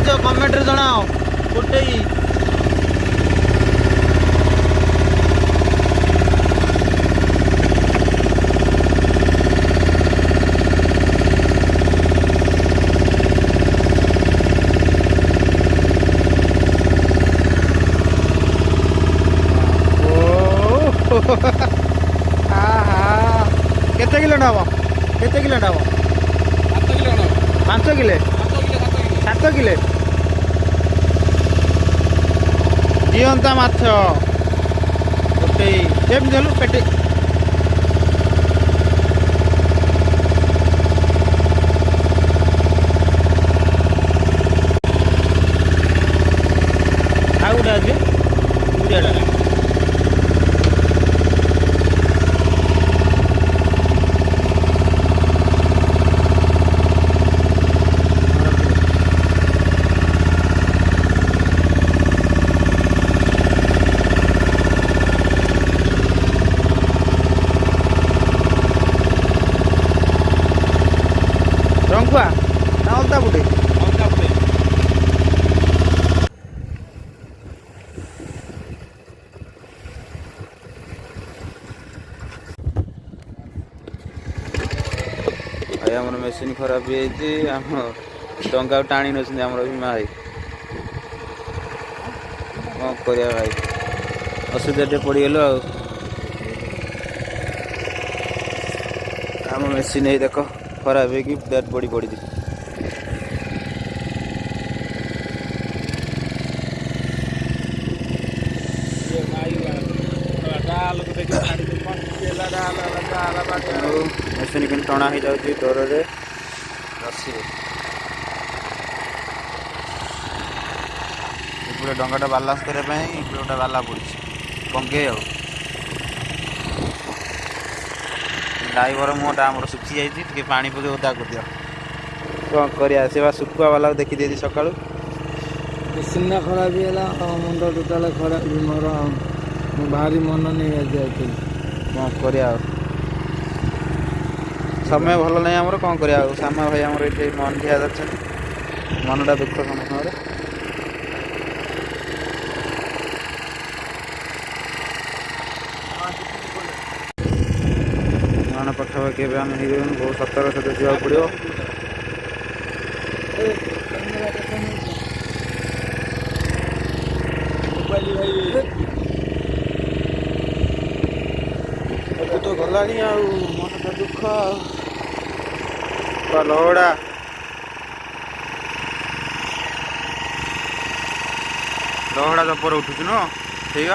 ଜାଣିଛ କମେଣ୍ଟରେ ଜଣାଅ ଗୋଟେ କେତେ କିଲୋ ହବ କେତେ କିଲୋ ହବ 5 କିଲେ 7 କିଲେ ଜିଅନ୍ତା ମାଛ ଗୋଟେ କେମିତି ହେଲୁ ପେଟି ଆଉ ଗୋଟେ ଅଛି ବୁଢ଼ିଆଟା ରଙ୍କୁଆ ନା ଅଲତା ବୁଟେ ଭାଇ ଆମର ମେସିନ୍ ଖରାପ ହେଇଯାଇଛି ଆମ ଡଙ୍ଗା ଟାଣି ନେଉଛନ୍ତି ଆମର ଭୀମା ଭାଇ କ'ଣ କରିବା ଭାଇ ଅସୁବିଧାରେ ପଡ଼ିଗଲୁ ଆଉ ଆମ ମେସିନ୍ ହେଇ ଦେଖ ଖରାପ ହେଇକି ଡେଡ୍ ବଡ଼ି ପଡ଼ିଛି ମେସିନ୍ କିନ୍ତୁ ଟଣା ହେଇଯାଉଛି ଡରରେ ରସିରେ ଏପଟେ ଡଙ୍ଗାଟା ବାଲାନ୍ସ କରିବା ପାଇଁ ଏପଟେ ଗୋଟେ ବାଲା ପଡ଼ିଛି କଙ୍ଗେଇ ଆଉ ଡ୍ରାଇଭର ମୁହଁଟା ଆମର ଶୁଖିଯାଇଛି ଟିକେ ପାଣି ପକେଇ ଓଦା କରିଦିଅ କ'ଣ କରିବା ସେ ବା ଶୁଖୁଆ ବାଲାକୁ ଦେଖିଦେଇଛି ସକାଳୁ ମେସିନ୍ଟା ଖରାପ ହେଇଗଲା ମୁଣ୍ଡ ଟୋଟାଲ ଖରାପ ମୋର ମୁଁ ଭାରି ମନ ନେଇ ଯାଇଥିଲି କ'ଣ କରିବା ଆଉ ସମୟ ଭଲ ନାହିଁ ଆମର କ'ଣ କରିବା ଆଉ ସାମା ଭାଇ ଆମର ଏଠି ମନ ଦିଆ ଯାଉଛନ୍ତି ମନଟା ଦୁଃଖ ସମସ୍ତଙ୍କର ମାନ ପାଖାପାଖି ଏବେ ଆମେ ହେଇଗଲୁ ବହୁତ ସତର୍କ ସହିତ ଯିବାକୁ ପଡ଼ିବ ଏବେ ତ ଗଲାଣି ଆଉ ମନଟା ଦୁଃଖ ଲହଡ଼ା ଜବର ଉଠୁଛୁ ନୁହଁ ଠିକ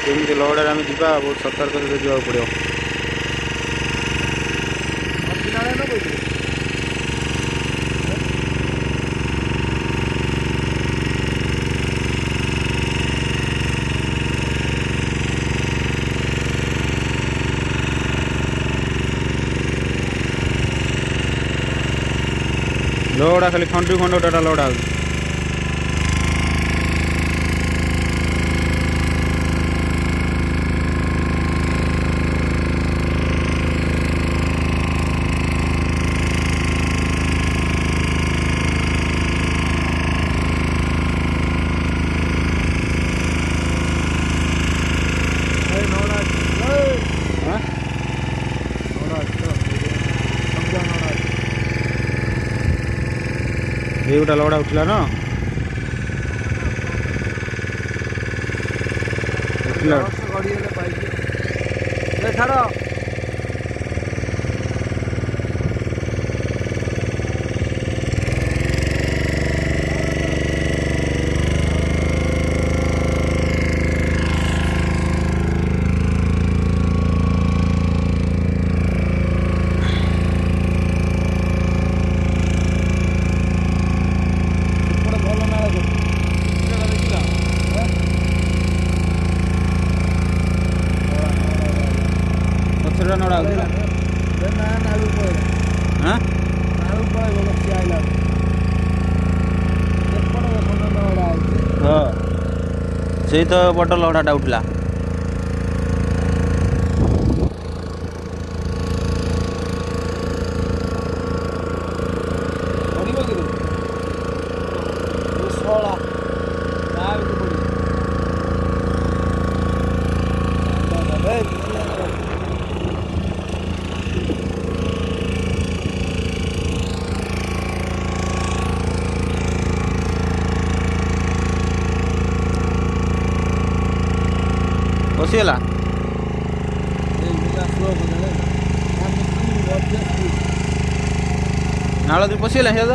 କେମିତି ଲହଡ଼ାରେ ଆମେ ଯିବା ବହୁତ ସତର୍କ ସହିତ ଯିବାକୁ ପଡ଼ିବ ଲହଡ଼ା ଖାଲି ଖଣ୍ଡୁ ଖଣ୍ଡଟା ଲହଡ଼ା ହେଉଛି ये गोटा लौड़ा उठला न छाड़ नड़ा से तो बड़ लहड़ाटा उठला ପଶିଗଲା ଏଇ ବିନା ସ୍ଲୋ କଲେ ଆମେ ମଧ୍ୟ ନାଳ ଦେଇ ପଶିଗଲା ସେ ତ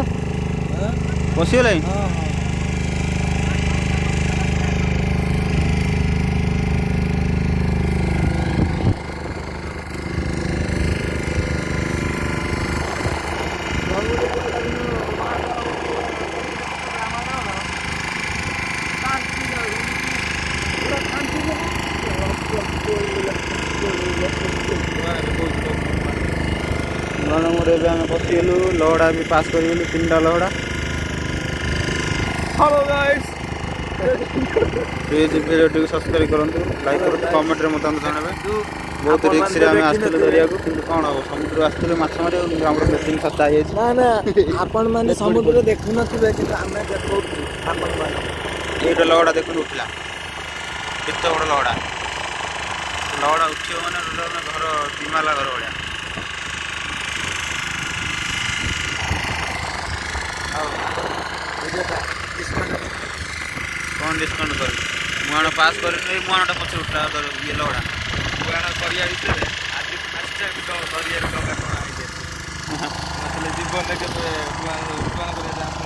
ପଶିଗଲା ହଁ ହଁ ନଣମରେ ଏବେ ଆମେ ପଶିଗଲୁ ଲହଡ଼ା ବି ପାସ୍ କରିଗଲୁ 3ଟା ଲହଡ଼ା ହ୍ୟାଲୋ ଗାଇସ୍ ପ୍ଲିଜ୍ ଭିଡ଼ିଓଟିକୁ ସବସ୍କ୍ରାଇବ୍ କରନ୍ତୁ ଲାଇକ୍ କରନ୍ତୁ କମେଣ୍ଟରେ ମତାମତ ଜଣାଇବେ ବହୁତ ରିକ୍ସରେ ଆମେ ଆସିଥିଲୁ ଧରିବାକୁ କିନ୍ତୁ କ'ଣ ହେବ ସମୁଦ୍ର ଆସିଥିଲୁ ମାଛ ମାରିବାକୁ କିନ୍ତୁ ଆମର ମେସିନ୍ ସଚ୍ଚା ହେଇଯାଇଛି ନା ନା ଆପଣମାନେ ସମୁଦ୍ର ଦେଖୁନଥିବେ କିନ୍ତୁ ଆମେ ଦେଖାଉଛୁ ଆପଣମାନେ ଏଇଟା ଲହଡ଼ା ଦେଖନ୍ତୁ ଉଠିଲା କେତେ ବଡ଼ ଲହଡ଼ା ଲହଡ଼ା ଉଠିବ ମାନେ ଘର ଦିମାଲା ଘର ଭଳିଆ ଆଉ କ'ଣ ଡିସକାଉଣ୍ଟ କରିବି ମୁହାଣ ପାସ୍ କରିନି ଏଇ ମୁହାଣଟା ପଛରେ ଉଠିଲା ଇଏ ଲହଡ଼ା ମୁହାଣ କରିବା ଭିତରେ ଆଜି ଫାଷ୍ଟ ଟାଇମ୍ ଦରିଆରେ ଡଙ୍ଗା ଟଣା ହେଇଯାଇଛି ନଥିଲେ ଜୀବନରେ କେବେ ମୁହାଣ କରିବା ଚାନ୍ସ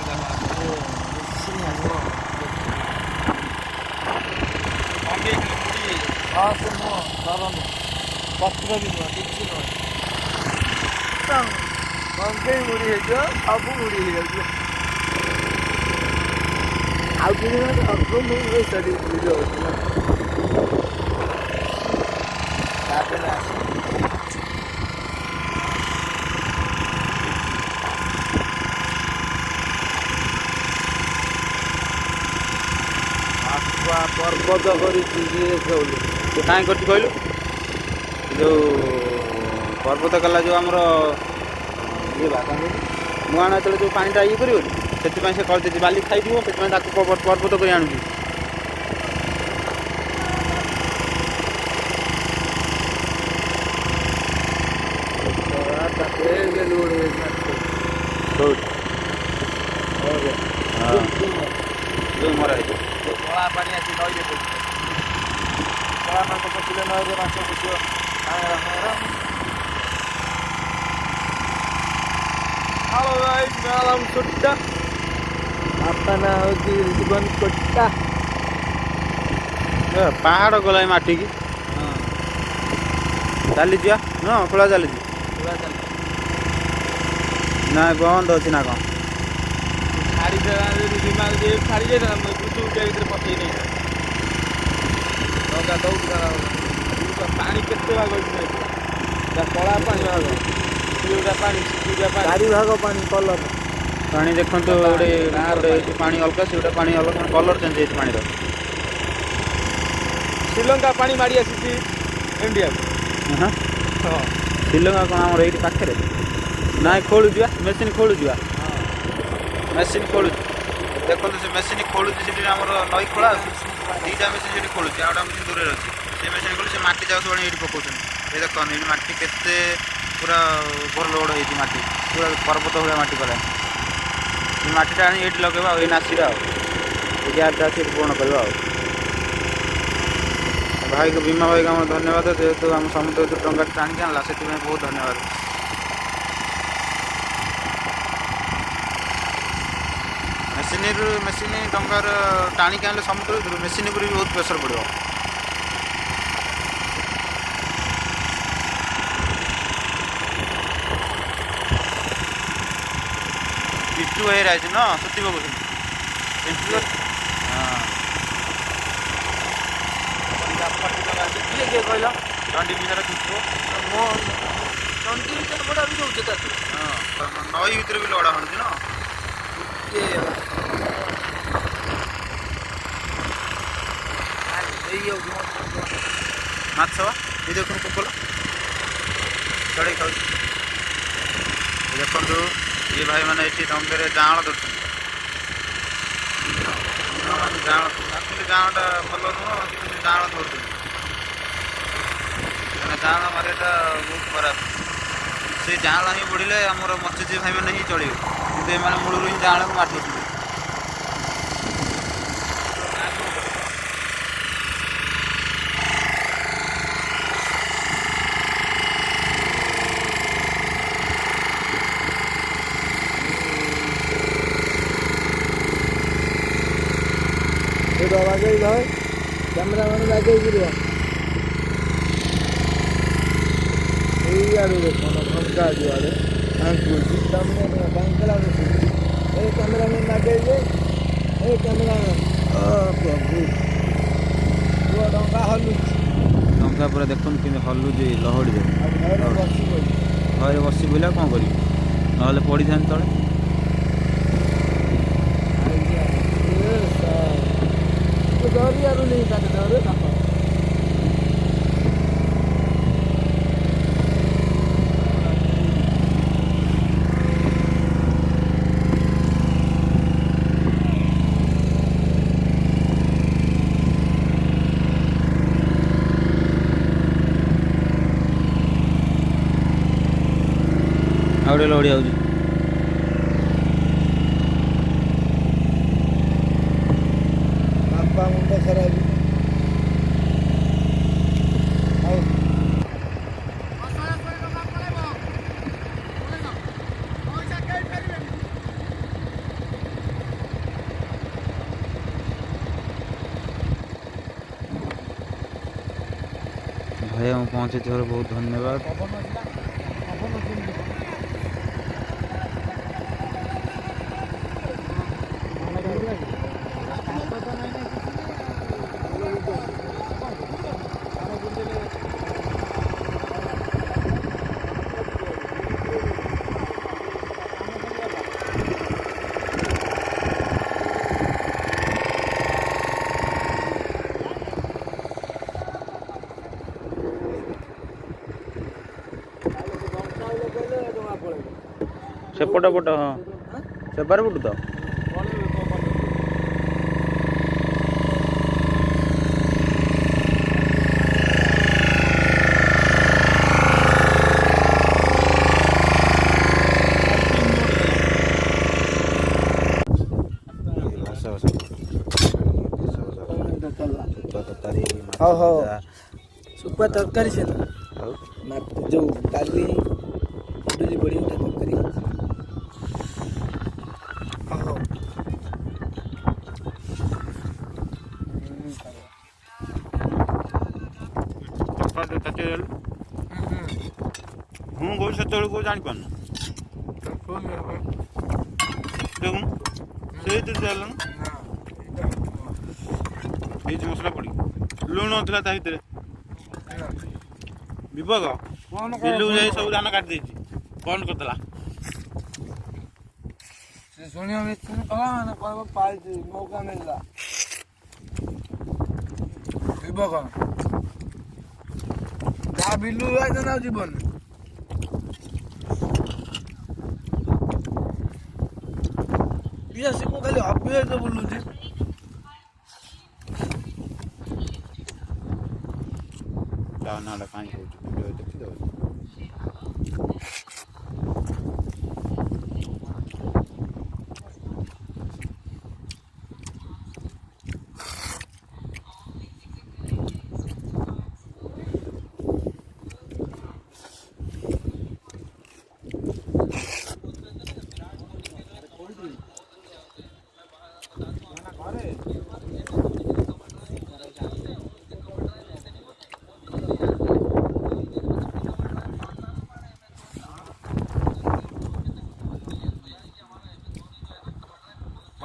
କଙ୍ଗେଇଥିଲେ ବୁଡ଼ି ହେଇଯାଇଛି ହଁ ସେ ନୁହଁ ଧରନୁ ପତ୍ର ବି ନୁହଁ କିଛି ନୁହଁ କଙ୍ଗେଇ ବୁଡ଼ି ହେଇଯିବ ସବୁ ବୁଡ଼ି ହେଇଯାଉଛି ଆଉ କିଛି ନୁହଁ ଅଳ୍ପ ମୁଁ ସେଠି ଭିଡ଼ିଓ ହଉଥିଲା ତାପରେ ଆସ ପର୍ବତ କରିଛି ବୋଲି ସେ କାହିଁ କରିଛି କହିଲୁ ଯେଉଁ ପର୍ବତ କଲା ଯେଉଁ ଆମର ଇଏ ବା କ'ଣ କହିଲୁ ମୁହାଣ ଯେତେବେଳେ ଯେଉଁ ପାଣିଟା ଇଏ କରିବନି ସେଥିପାଇଁ ସେ କରିଦେଇଛି ବାଲି ଖାଇଯିବ ସେଥିପାଇଁ ତାକୁ ପର୍ବତ କରି ଆଣୁଛି ଯେଉଁ ମରା ହେଇଛି କଳା ପାଣି ଆସି ନଈରେ ପଡ଼ିଛି କଳା ମାଛ ପଶିଲେ ନଈରେ ମାଛ ପଶିବ ହ୍ୟାଲୋ ଗାଇସ୍ ମ୍ୟାଡ଼ାମ୍ ଛୋଟା ବାପା ନା ହେଉଛି ଜୀବନ କୋଟା ପାହାଡ଼ ଗଲା ଏ ମାଟିକି ଚାଲିଯିବା ହଁ ଖୋଳା ଚାଲିଛି ନା ବନ୍ଦ ଅଛି ନା କ'ଣ ଛାଡ଼ିଦେଲା ବିମାନ ଯେ ଛାଡ଼ି ଯାଇଥାନ୍ତା ଗୁଟୁ ଗୁଟିଆ ଭିତରେ ପକେଇ ନେଇଥାନ୍ତା ଡଙ୍ଗା ଦଉଥିଲା ପାଣି କେତେ ଭାଗ ହେଇଥିଲା କଳା ପାଣି ଭାଗ ଯୋଉଟା ପାଣି ଯୋଉଟା ପାଣି 4 ଭାଗ ପାଣି କଲର ପାଣି ଦେଖନ୍ତୁ ଗୋଟେ ପାଣି ଅଲଗା ସେଗୁଡ଼ା ପାଣି ଅଲଗା କଲର୍ ଚେଞ୍ଜ ହେଇଛି ପାଣିର ଶ୍ରୀଲଙ୍କା ପାଣି ମାଡ଼ି ଆସିଛି ଇଣ୍ଡିଆକୁ ହଁ ଶ୍ରୀଲଙ୍କା କ'ଣ ଆମର ଏଇଠି ପାଖରେ ନାଇଁ ଖୋଳୁଯିବା ମେସିନ୍ ଖୋଳୁଯିବା ମେସିନ୍ ଖୋଳୁଛି ଦେଖନ୍ତୁ ସେ ମେସିନ୍ ଖୋଳୁଛି ସେଠି ଆମର ନଈ ଖୋଳା ଅଛି 2ଟା ମେସିନ୍ ସେଠି ଖୋଳୁଛି ଆଉ 1ଟା ମେସିନ୍ ଦୂରରେ ଅଛି ସେ ମେସିନ୍ ଖୋଳୁଛି ସେ ମାଟି ଯାଉ ସବୁ ଏଇଠି ପକାଉଛନ୍ତି ଏ ଦେଖନ୍ତୁ ଏଇଠି ମାଟି କେତେ ପୁରା ଓଭର ଲୋଡ଼ ହେଇଛି ମାଟି ପୁରା ପର୍ବତ ଭଳିଆ ମାଟି କଲା ଏ ମାଟିଟା ଆଣି ଏଇଠି ଲଗେଇବା ଆଉ ଏଇ ନାସିରେ ଆଉ ଏ ଗ୍ୟାପ୍ଟା ଅଛି ଏଠି ପୂରଣ କରିବା ଆଉ ଭାଇକୁ ଭୀମା ଭାଇକୁ ଆମର ଧନ୍ୟବାଦ ଯେହେତୁ ଆମ ସମୁଦ୍ର ଭିତରୁ ଡଙ୍ଗାଟି ଟାଣିକି ଆଣିଲା ସେଥିପାଇଁ ବହୁତ ଧନ୍ୟବାଦ ମେସିନ୍ ଡଙ୍ଗାର ଟାଣିକି ଆଣିଲେ ସମୁଦ୍ର ଭିତରୁ ମେସିନ୍ ଉପରେ ବି ବହୁତ ପ୍ରେସର ପଡ଼ିବ ପିଟୁ ଭାଇରେ ଅଛି ନା ସତୀ ପକଉଛନ୍ତି କିଏ କହିଲ ଦଣ୍ଡି ଭିତରେ ପିଟୁ ମୋ ଚଣ୍ଡୀ ଭିତରେ ବଡ଼ା ବି ଦେଉଛ ତାକୁ ହଁ ନଈ ଭିତରେ ବି ଲହଡ଼ା ହଉଛି ନା ମାଛ ଏ ଦେଖନ୍ତୁ ପୋକଲ ଚଢ଼େଇ ଖାଉଛି ଦେଖନ୍ତୁ ଇଏ ଭାଇମାନେ ଏଠି ଡଙ୍ଗାରେ ଜାଁଳ ଧରୁଛନ୍ତି ଆକ୍ଚୁଆଲି ଜାଁଳଟା ଭଲ ନୁହଁ କିନ୍ତୁ ଜାଁଳ ଧରୁଛନ୍ତି କାହିଁକିନା ଜାଁଳ ମାରିବାଟା ବହୁତ ଖରାପ ସେ ଜାଁଳ ହିଁ ବୁଡ଼ିଲେ ଆମର ମତ୍ସ୍ୟଜୀବୀ ଭାଇମାନେ ହିଁ ଚଳିବେ କିନ୍ତୁ ଏମାନେ ମୂଳରୁ ହିଁ ଜାଁଳକୁ ମାରି ଦେଉଛନ୍ତି ଭିଡ଼ିଓ ବାଗେଇ ଧର କ୍ୟାମେରାମ୍ୟାନ୍ ବାଗେଇକି ରୁହ ଏଇଆଡ଼ୁ ଦେଖ ଘଣ୍ଟା ଯୁଆଡ଼େ ଆଙ୍କୁଛି ତମେ ବାଙ୍କଲା ଏ କ୍ୟାମେରାମ୍ୟାନ୍ ବାଗେଇବେ ଏ କ୍ୟାମେରାମ୍ୟାନ୍ ପ୍ରଭୁ ପୁଅ ଡଙ୍ଗା ହଲୁଛି ଡଙ୍ଗା ପୁରା ଦେଖନ୍ତୁ କେମିତି ହଲୁଛି ଲହଡ଼ି ଯାଉ ଆଉ ଘରେ ବସିବ ଘରେ ବସି ବୋଇଲେ କ'ଣ କରିବି ନହେଲେ ପଡ଼ିଥାନ୍ତି ତଳେ ଦରିଆରୁ ନେଇ ତାକେ ଧରେ ତାପ ଆଉ ଗୋଟେ ଲହଡ଼ି ଆଉଛି ବାପା ମୁଣ୍ଡ ଖରାପ ଆଉ ଭାଇ ମୁଁ ପହଞ୍ଚିଥିବାରୁ ବହୁତ ଧନ୍ୟବାଦ ସେପଟ ପଟ ହଁ ସେପାର ପଟୁ ତ ହଉ ହଉ ଶୁଖୁଆ ତରକାରୀ ସେ ଯେଉଁ ଡାଲି ଡୁଲି ବଡ଼ି ଗୋଟେ ତରକାରୀ ହଉ ମୁଁ କହୁଛି ସେତେବେଳକୁ ଜାଣିପାରୁନୁ ଦେଖୁନୁ ସେଇ ତ ଚାଲୁନୁ ହେଇଛି ମସଲା ପଡ଼ି ଲୁଣ ଥିଲା ତା ଭିତରେ ବିପଦ ବିଲକୁ ଯାଇ ସବୁ ଧାନ କାଟି ଦେଇଛି ବନ୍ଦ କରିଦେଲା ସେ ଶୁଣିବ ମିସ୍ତ୍ରୀ କଲା ମାନେ କହିବ ପାଇଛି ମୌକା ମିଳିଲା ଯିବ କ'ଣ ଯାହା ବିଲୁ ଯାଇଛନ୍ତି ଆଉ ଯିବନି ସେ ମୁଁ ଖାଲି ଅଭ୍ୟାସ ବୁଲୁଛି ତା ନାଁଟା କାହିଁ କହୁଛୁ ଭିଡ଼ିଓ ଦେଖିଦେବ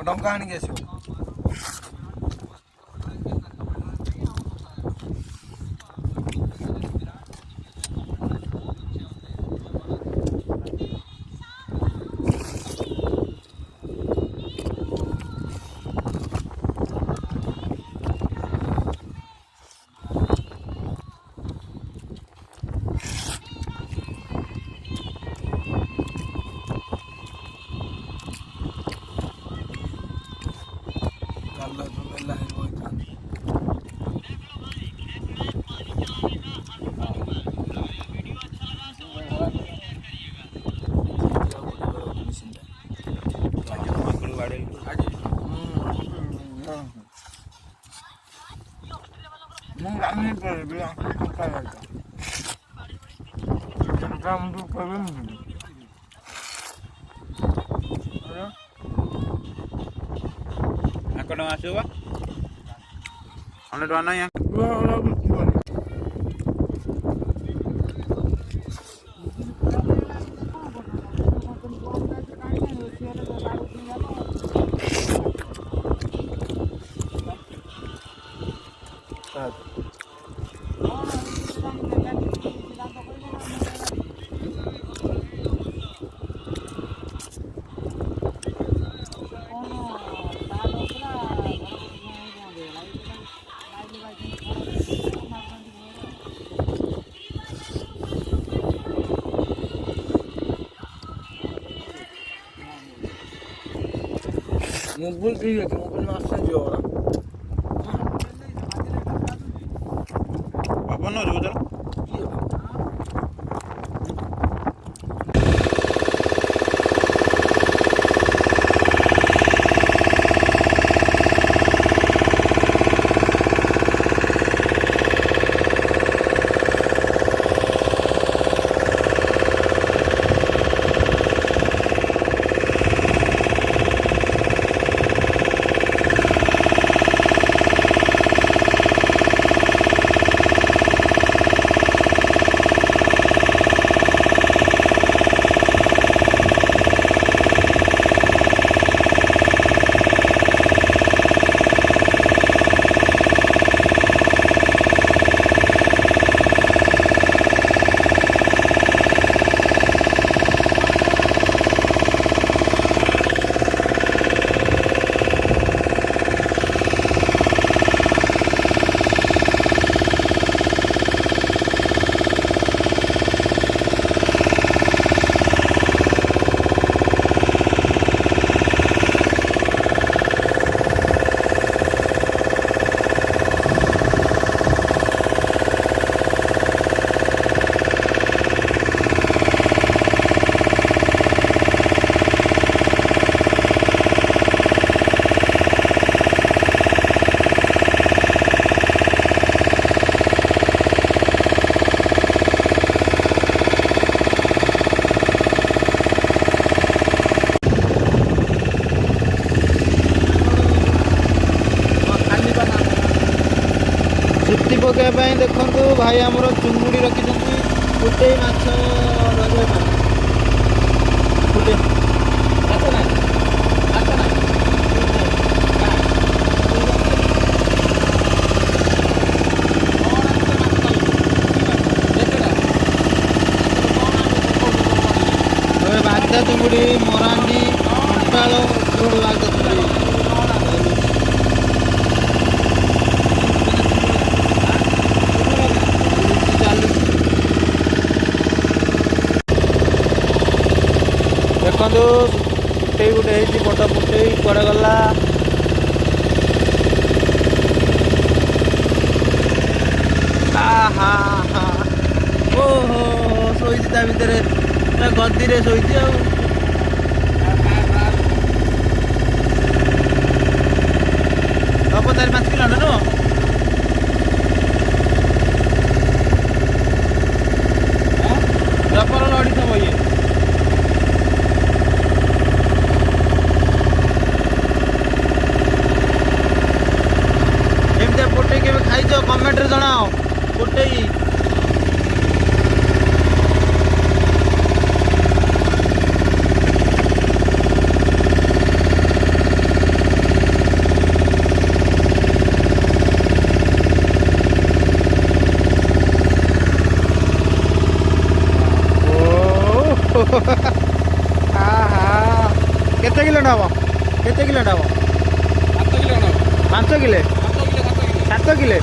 ଟଙ୍କା ଆଣିକି ଆସିବ ଆଙ୍କ ଟଙ୍କା ଆସିବ ବା 100 ଟଙ୍କା ନାହିଁ ମୋବାଇଲ ଠିକ୍ ଅଛି ମୋବାଇଲ ମାସ ଯିବ ପବନ ଯିବ ତାର ଚୁଟି ପକାଇବା ପାଇଁ ଦେଖନ୍ତୁ ଭାଇ ଆମର ଚୁଙ୍ଗୁଡ଼ି ରଖିଛନ୍ତି ଫୁଟେଇ ମାଛ ଧରିବା ପାଇଁ ଫୁଟେଇ ମାଛ ନାହିଁ ମାଛ ନାହିଁ ବାଗଦା ଚୁଙ୍ଗୁଡ଼ି ମରାଣ୍ଡି କଣ୍ଟାଳ ବାଗଦା ଚୁଙ୍ଗୁଡ଼ି ଦେଖନ୍ତୁ ପୁଟେଇ ଗୋଟେ ହେଇଛି ବଡ଼ ପୁଟେଇ କୁଆଡ଼େ ଗଲା ଓହୋ ଶୋଇଛି ତା ଭିତରେ ଗଦିରେ ଶୋଇଛି ଆଉ ହବ 4-5 କିଲୋ ନା ନୁହଁ ଜପର ଲଢ଼ିଥିବ ଇଏ ଏମିତିଆ ପୋଟେଇ କେବେ ଖାଇଛ କମେଣ୍ଟରେ ଜଣାଅ ପୋଟେଇ କେତେ କିଲୋ ନେବ କେତେ କିଲୋ ନେବ 5 କିଲୋ 7 କିଲୋ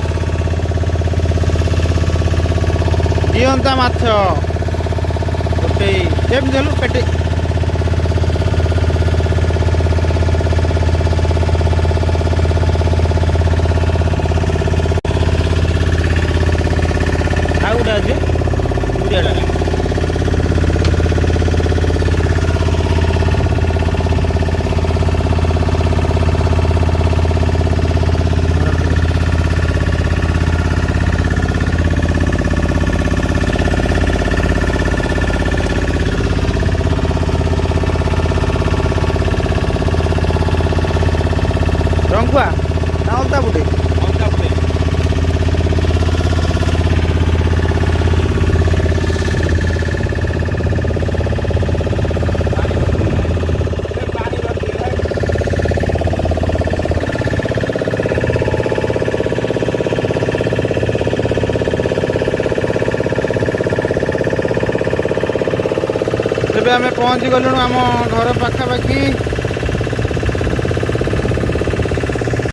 ଜିଅନ୍ତା ମାଛ ଗୋଟେ କେମିତି ହେଲୁ ପେଟେ ଆଉ ଗୋଟେ ଅଛି ପୁରିଆଟା ରଙ୍ଗୁଆ ନା ଅଲତା ବୁଟେ ଏବେ ଆମେ ପହଞ୍ଚି ଗଲୁଣୁ ଆମ ଘର ପାଖାପାଖି।